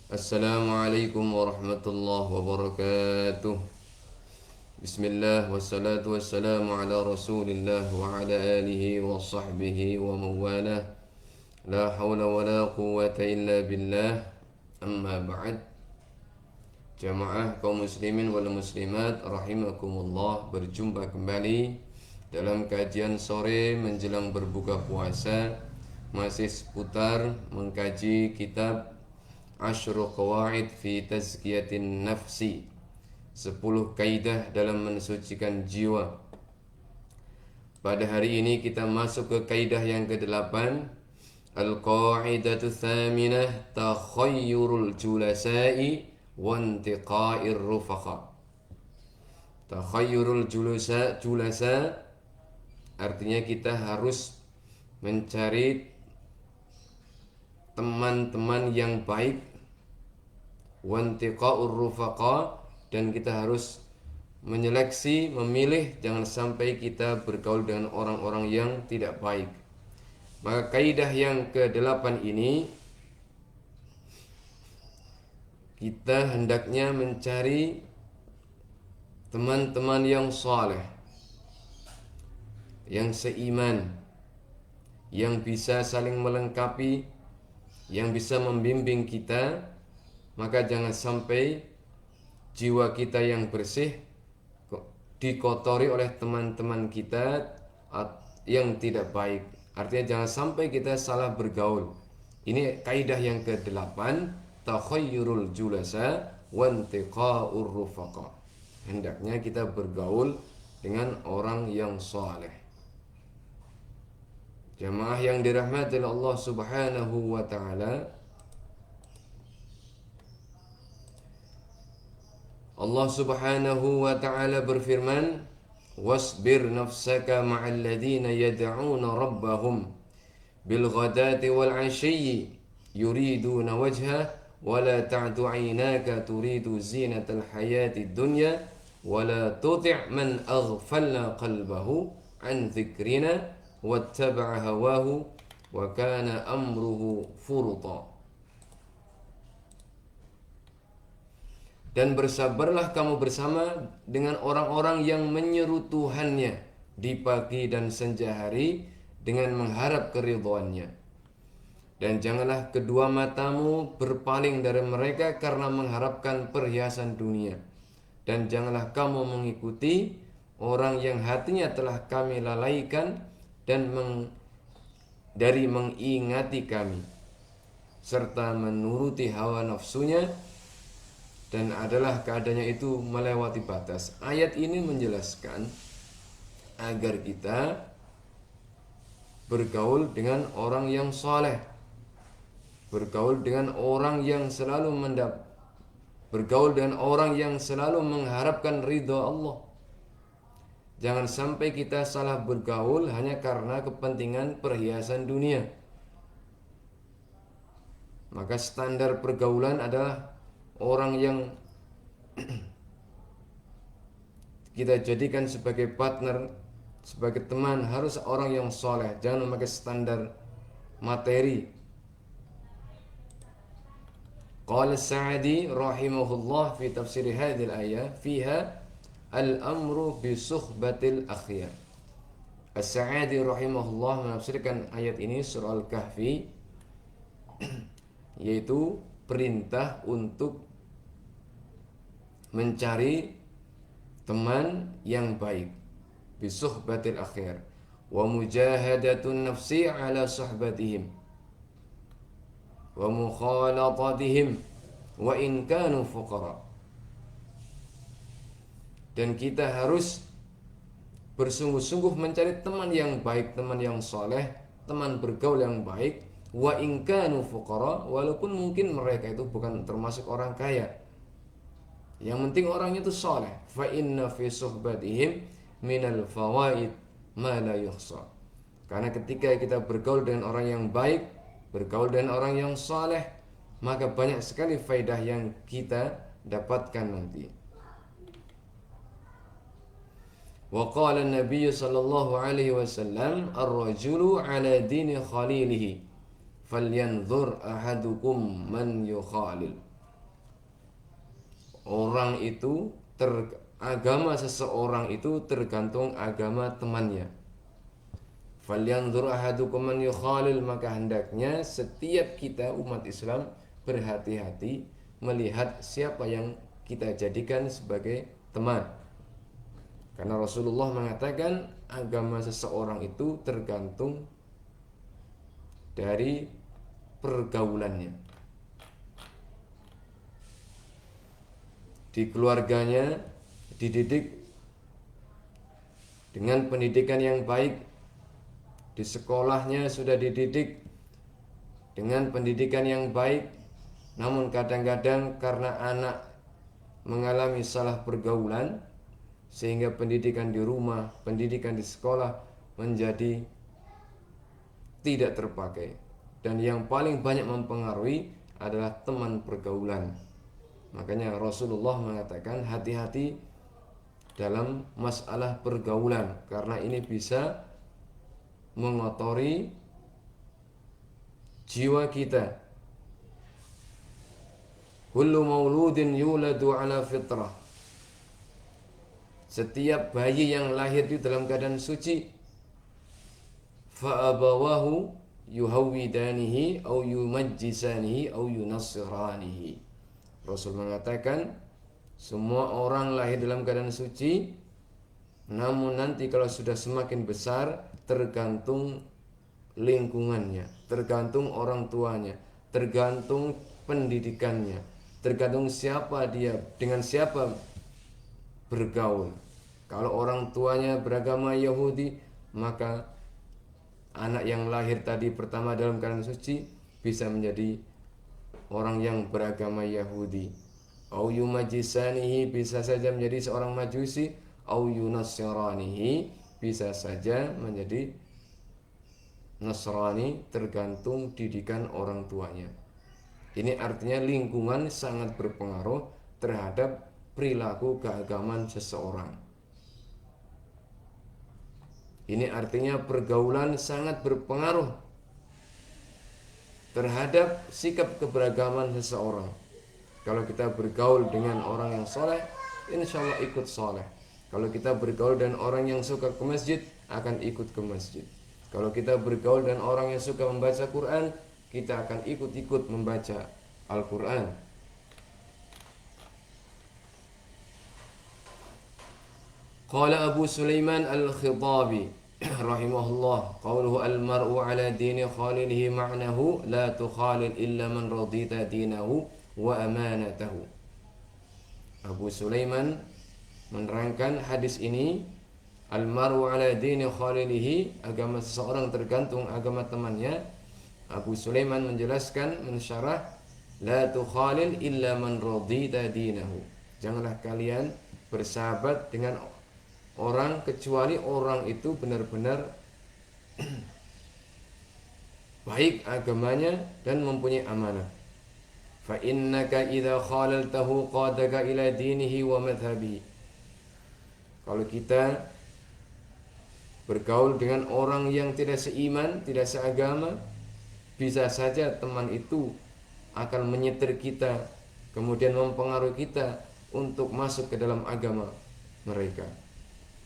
Assalamualaikum warahmatullahi wabarakatuh. Bismillah wassalatu wassalamu ala rasulillah wa ala alihi wa sahbihi wa mawalah. La hawla wa la quwwata illa billah. Amma ba'd. Jamaah kaum muslimin wal muslimat rahimakumullah, berjumpa kembali dalam kajian sore menjelang berbuka puasa, masih seputar mengkaji kitab Asyru Qawaid fi Tazkiyatin Nafsi, 10 kaidah dalam mensucikan jiwa. Pada hari ini kita masuk ke kaidah yang ke-8, Al-Qaidatu Thaminah, Takhayyurul Julasa'i wa Intiqa'ir Rufaqa. Takhayyurul julasa artinya kita harus mencari teman-teman yang baik, wantiqa'ur rufaqa, dan kita harus menyeleksi, memilih, jangan sampai kita bergaul dengan orang-orang yang tidak baik. Maka kaidah yang ke-8 ini, kita hendaknya mencari teman-teman yang saleh, yang seiman, yang bisa saling melengkapi, yang bisa membimbing kita. Maka jangan sampai jiwa kita yang bersih dikotori oleh teman-teman kita yang tidak baik. Artinya jangan sampai kita salah bergaul. Ini kaidah yang ke-8, takhayyurul julasa wa intiqa'ur rufaqa. Hendaknya kita bergaul dengan orang yang saleh. Jamaah yang dirahmati Allah Subhanahu wa taala, Allah Subhanahu wa taala berfirman, "Wasbir nafsaka ma'al ladzina yad'una rabbahum bil ghadati wal 'ashiyyi yuriduna wajha wa la ta'du 'aynaka turidu zinatal hayatid dunya wa la tuti' man aghfalna qalbahu an dzikrina wattaba'a hawahu wa kana amruhu furuta." Dan bersabarlah kamu bersama dengan orang-orang yang menyeru Tuhannya di pagi dan senja hari dengan mengharap keridhaannya. Dan janganlah kedua matamu berpaling dari mereka karena mengharapkan perhiasan dunia. Dan janganlah kamu mengikuti orang yang hatinya telah kami lalaikan dan dari mengingati kami, serta menuruti hawa nafsunya, dan adalah keadaannya itu melewati batas. Ayat ini menjelaskan agar kita bergaul dengan orang yang saleh, bergaul dengan orang yang selalu bergaul dengan orang yang selalu mengharapkan ridha Allah. Jangan sampai kita salah bergaul hanya karena kepentingan perhiasan dunia. Maka standar pergaulan adalah orang yang kita jadikan sebagai partner, sebagai teman, harus orang yang soleh. Jangan memakai standar materi. Qala Sa'di rahimahullah fi tafsir hadhihi al-ayah fiha al-amru bi suhbatil akhyar. As-Sa'di rahimahullah menafsirkan ayat ini surah Al-Kahfi, yaitu perintah untuk mencari teman yang baik, bisuhbatil akhir, wa mujahadatun nafsi ala suhbatihim wa mukhalatatihim wa in kanu fuqara. Dan kita harus bersungguh-sungguh mencari teman yang baik, teman yang soleh, teman bergaul yang baik, wa in kanu fuqara, walaupun mungkin mereka itu bukan termasuk orang kaya. Yang penting orangnya itu soleh. Fa inna fi suhbatihim minal fawaid ma la yuhsa. Karena ketika kita bergaul dengan orang yang baik, bergaul dengan orang yang soleh, maka banyak sekali faidah yang kita dapatkan nanti. Wa qala an-nabiy sallallahu alaihi wasallam, ar-rajulu ala dini khalilihi falyanzur ahadukum man yukhalil. agama seseorang itu tergantung agama temannya. Falyanzur ahadukum man yukhalil, maka hendaknya setiap kita umat Islam berhati-hati melihat siapa yang kita jadikan sebagai teman. Karena Rasulullah mengatakan agama seseorang itu tergantung dari pergaulannya. Di keluarganya dididik dengan pendidikan yang baik, di sekolahnya sudah dididik dengan pendidikan yang baik, namun kadang-kadang karena anak mengalami salah pergaulan sehingga pendidikan di rumah, pendidikan di sekolah menjadi tidak terpakai. Dan yang paling banyak mempengaruhi adalah teman pergaulan. Makanya Rasulullah mengatakan hati-hati dalam masalah pergaulan, karena ini bisa mengotori jiwa kita. Kullu mauludin yuladu ala fitrah. Setiap bayi yang lahir di dalam keadaan suci, fa abawahu yuhawwidanihi au yumajjisanihi au yunassiranihi. Rasul mengatakan semua orang lahir dalam keadaan suci, namun nanti kalau sudah semakin besar tergantung lingkungannya, tergantung orang tuanya, tergantung pendidikannya, tergantung siapa dia, dengan siapa bergaul. Kalau orang tuanya beragama Yahudi, maka anak yang lahir tadi pertama dalam keadaan suci bisa menjadi orang yang beragama Yahudi. Au yumajisanihi, bisa saja menjadi seorang Majusi. Au yunassiranihi, bisa saja menjadi Nasrani, tergantung didikan orang tuanya. Ini artinya lingkungan sangat berpengaruh terhadap perilaku keagamaan seseorang. Ini artinya pergaulan sangat berpengaruh terhadap sikap keberagaman seseorang. Kalau kita bergaul dengan orang yang soleh, insya Allah ikut soleh. Kalau kita bergaul dengan orang yang suka ke masjid, akan ikut ke masjid. Kalau kita bergaul dengan orang yang suka membaca Quran, kita akan ikut-ikut membaca Al-Quran. Qala Abu Sulaiman Al-Khitabi rahimahullah, qawluhu al-mar'u ala dini khalilihi ma'nahu la tukhalil illa man radita dinahu wa amanatahu. Abu Sulaiman menerangkan hadis ini, al-mar'u ala dini khalilihi, agama seseorang tergantung agama temannya. Abu Sulaiman menjelaskan, mensyarah, la tukhalil illa man radita dinahu. Janganlah kalian bersahabat dengan orang kecuali orang itu benar-benar baik agamanya dan mempunyai amanah. Fa innaka idza khalaltahu qadaka ila dinihi wa madhhabihi. Kalau kita bergaul dengan orang yang tidak seiman, tidak seagama, bisa saja teman itu akan menyetir kita, kemudian mempengaruhi kita untuk masuk ke dalam agama mereka.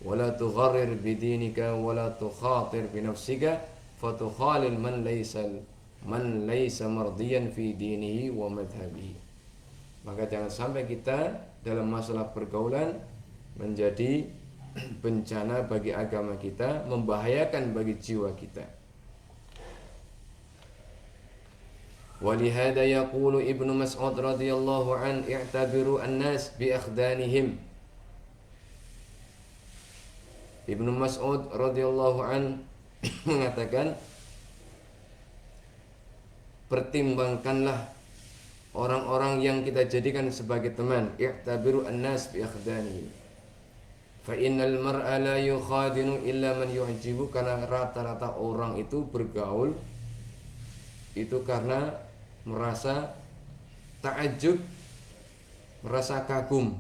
Wala tugharrir bidinika wala tukhatir bi nafsika fatukhalil man laysa mardiyan fi dinihi wa madhhabihi. Maka jangan sampai kita dalam masalah pergaulan menjadi bencana bagi agama kita, membahayakan bagi jiwa kita. Walihada yaqulu Ibnu Mas'ud radhiyallahu an, i'tabiru an-nas bi akhdanihim. Ibnu Mas'ud radhiyallahu an mengatakan, pertimbangkanlah orang-orang yang kita jadikan sebagai teman. I'tabiru an-nas bi akhdanihim. Fa innal mar'a la yukhadinu illa man yu'jibu, karena rata-rata orang itu bergaul itu karena merasa ta'ajjub, merasa kagum.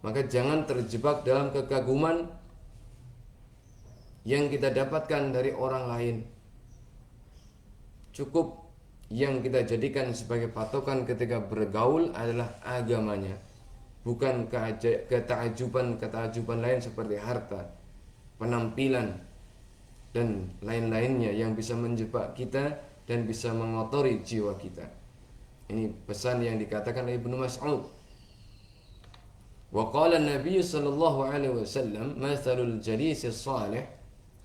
Maka jangan terjebak dalam kekaguman yang kita dapatkan dari orang lain. Cukup yang kita jadikan sebagai patokan ketika bergaul adalah agamanya, bukan ketajuban lain seperti harta, penampilan, dan lain-lainnya yang bisa menjebak kita dan bisa mengotori jiwa kita. Ini pesan yang dikatakan oleh Ibnu Mas'ud. Wa qala an-nabiy sallallahu alaihi wasallam, "Mathalul jalisi salih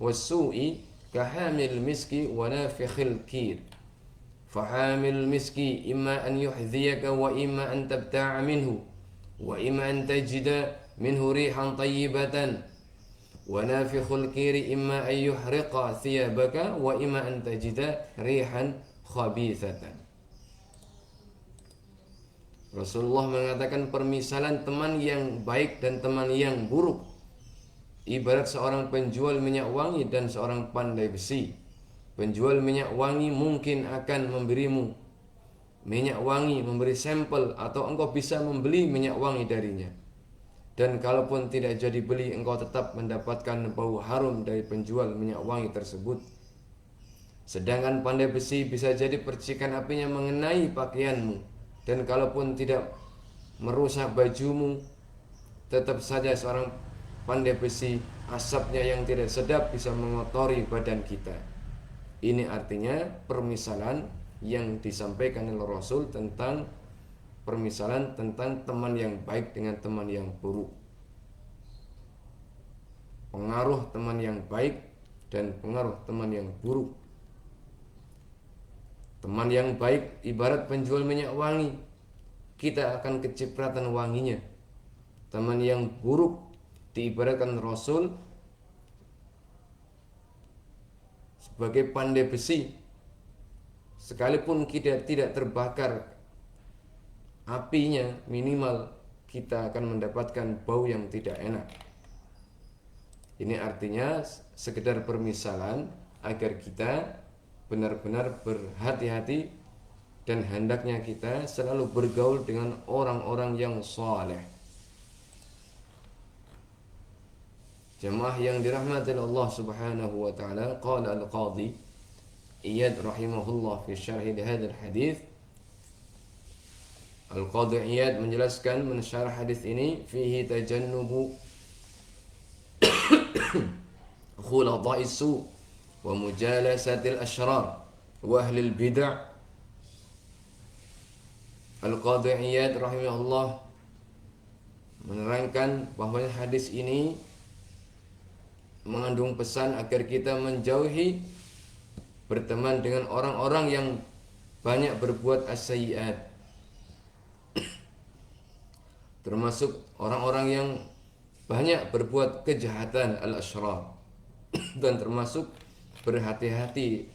was-su'i kahamil miski wa nafikhil kir. Fahamil miski imma an yuhdhiyaka wa imma an tabta'a minhu wa imma an tajida minhu rihan tayyibatan wa nafikhul kiri imma an yuhriqa thiyabaka wa imma an tajida rihan khabithatan." Rasulullah mengatakan permisalan teman yang baik dan teman yang buruk ibarat seorang penjual minyak wangi dan seorang pandai besi. Penjual minyak wangi mungkin akan memberimu minyak wangi, memberi sampel, atau engkau bisa membeli minyak wangi darinya. Dan kalaupun tidak jadi beli, engkau tetap mendapatkan bau harum dari penjual minyak wangi tersebut. Sedangkan pandai besi bisa jadi percikan apinya mengenai pakaianmu, dan kalaupun tidak merusak bajumu, tetap saja seorang pandai besi, asapnya yang tidak sedap bisa mengotori badan kita. Ini artinya permisalan yang disampaikan oleh Rasul tentang permisalan tentang teman yang baik dengan teman yang buruk. Pengaruh teman yang baik dan pengaruh teman yang buruk. Teman yang baik ibarat penjual minyak wangi, kita akan kecipratan wanginya. Teman yang buruk diibaratkan Rasul sebagai pandai besi. Sekalipun kita tidak terbakar apinya, minimal kita akan mendapatkan bau yang tidak enak. Ini artinya sekedar permisalan agar kita benar-benar berhati-hati dan hendaknya kita selalu bergaul dengan orang-orang yang saleh. Jemaah yang dirahmati Allah Subhanahu wa taala, qala al-Qadhi Iyad rahimahullah fi syarh hadzal hadits. Al-Qadhi Iyad menjelaskan mensyarah hadis ini, fihi tajannubu khulata'i su wa mujalasatil asyrar wa ahlil bid'ah. Al-Qadhi Iyad rahimahullah menerangkan bahwa hadis ini mengandung pesan agar kita menjauhi berteman dengan orang-orang yang banyak berbuat as-sayyi'at, termasuk orang-orang yang banyak berbuat kejahatan al-asyrar, dan termasuk berhati-hati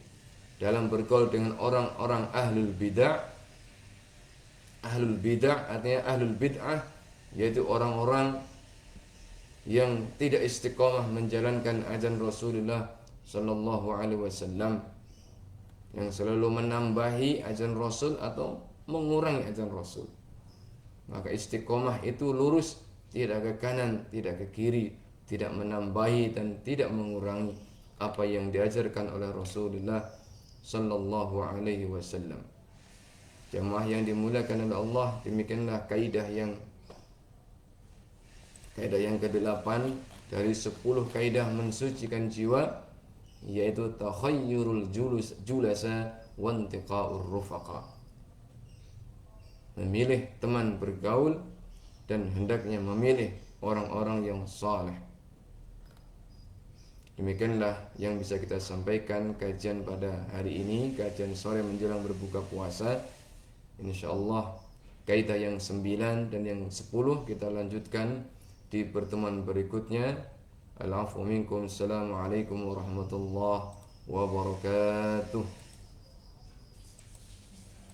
dalam bergaul dengan orang-orang ahlul bid'ah. Ahlul bid'ah artinya ahlul bid'ah, yaitu orang-orang yang tidak istiqomah menjalankan ajaran Rasulullah sallallahu alaihi wasallam, yang selalu menambahi ajaran Rasul atau mengurangi ajaran Rasul. Maka istiqomah itu lurus, tidak ke kanan, tidak ke kiri, tidak menambahi dan tidak mengurangi apa yang diajarkan oleh Rasulullah sallallahu alaihi wasallam. Jemaah yang dimuliakan oleh Allah, demikianlah kaidah yang ke-8 dari 10 kaidah mensucikan jiwa, yaitu takhayyurul julasa wa intiqa'ur rufaqa. Memilih teman bergaul dan hendaknya memilih orang-orang yang saleh. Demikianlah yang bisa kita sampaikan kajian pada hari ini, kajian sore menjelang berbuka puasa. Insyaallah kaidah yang 9 dan yang 10 kita lanjutkan di pertemuan berikutnya. Al-'afwu minkum. Assalamualaikum warahmatullahi wabarakatuh.